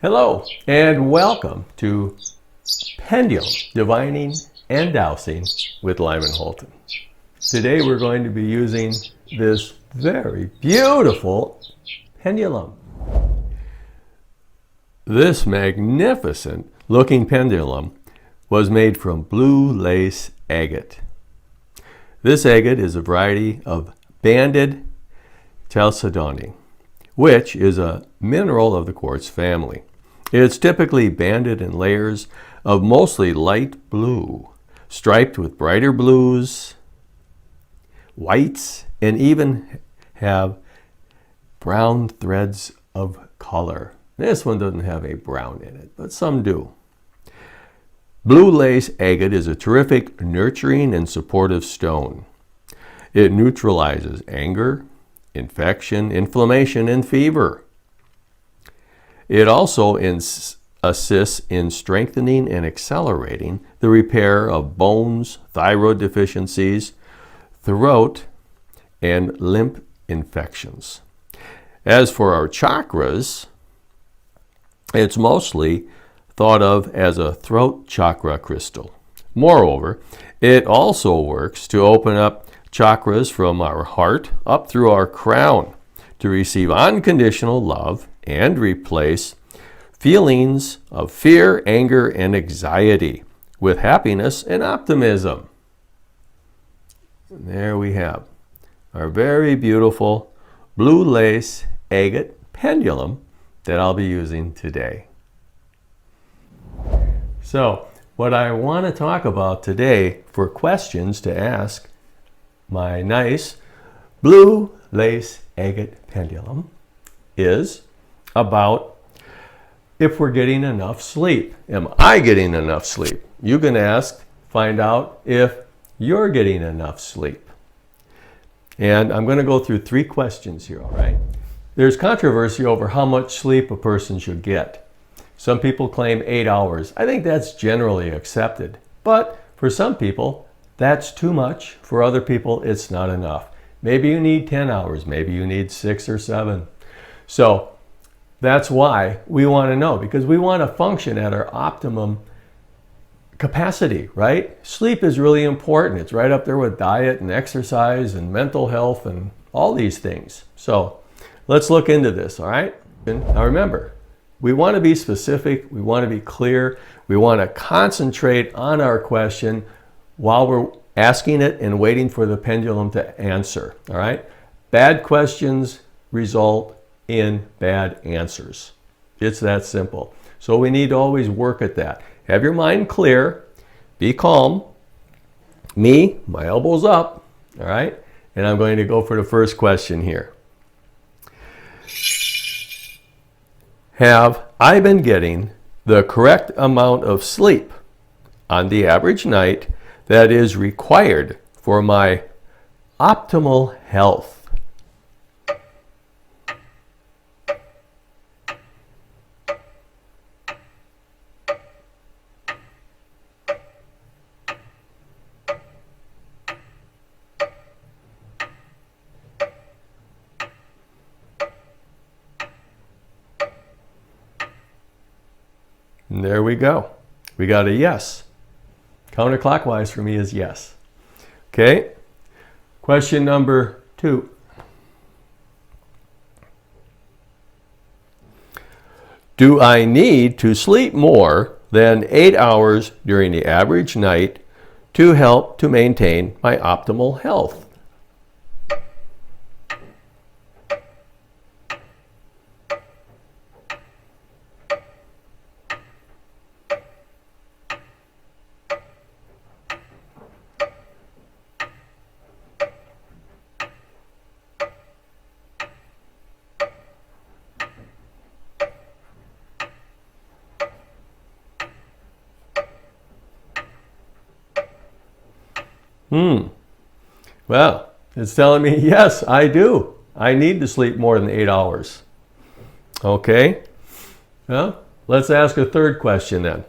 Hello and welcome to Pendulum Divining and Dowsing with Lyman Holton. Today we're going to be using this very beautiful pendulum. This magnificent looking pendulum was made from blue lace agate. This agate is a variety of banded chalcedony, which is a mineral of the quartz family. It's typically banded in layers of mostly light blue, striped with brighter blues, whites, and even have brown threads of color. This one doesn't have a brown in it, but some do. Blue lace agate is a terrific nurturing and supportive stone. It neutralizes anger, infection, inflammation, and fever. It also assists in strengthening and accelerating the repair of bones, thyroid deficiencies, throat, and lymph infections. As for our chakras, it's mostly thought of as a throat chakra crystal. Moreover, it also works to open up chakras from our heart up through our crown to receive unconditional love and replace feelings of fear, anger, and anxiety with happiness and optimism. And there we have our very beautiful blue lace agate pendulum that I'll be using today. So, what I want to talk about today for questions to ask my nice blue lace agate pendulum is about if we're getting enough sleep. Am I getting enough sleep? You can find out if you're getting enough sleep. And I'm going to go through 3 questions here, all right? There's controversy over how much sleep a person should get. Some people claim 8 hours. I think that's generally accepted. But for some people, that's too much. For other people, it's not enough. Maybe you need 10 hours. Maybe you need 6 or 7. So that's why we want to know, because we want to function at our optimum capacity, right? Sleep is really important. It's right up there with diet and exercise and mental health and all these things. So let's look into this, all right? Now remember, we want to be specific. We want to be clear. We want to concentrate on our question while we're asking it and waiting for the pendulum to answer, all right? Bad questions result in bad answers. It's that simple. So we need to always work at that. Have your mind clear, be calm. Me, my elbows up, all right? And I'm going to go for the first question here. Have I been getting the correct amount of sleep on the average night that is required for my optimal health? And there we go. We got a yes. Counterclockwise for me is yes. Okay. Question number 2. Do I need to sleep more than 8 hours during the average night to help to maintain my optimal health? Well, it's telling me, yes, I do. I need to sleep more than 8 hours. Okay. Well, let's ask a third question then.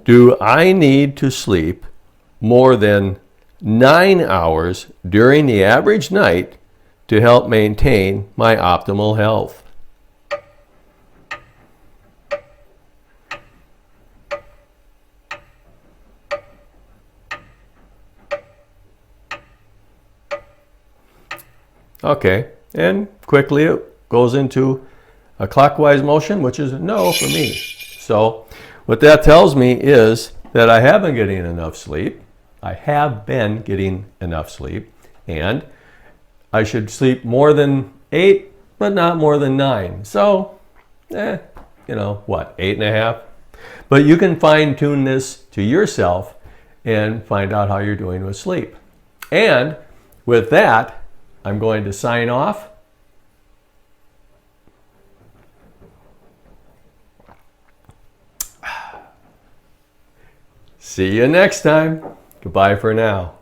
Do I need to sleep more than 9 hours during the average night to help maintain my optimal health. Okay, and quickly it goes into a clockwise motion, which is a no for me. So what that tells me is that I have been getting enough sleep. I have been getting enough sleep, and I should sleep more than 8, but not more than 9. So, you know, what, 8.5? But you can fine tune this to yourself and find out how you're doing with sleep. And with that, I'm going to sign off. See you next time. Goodbye for now.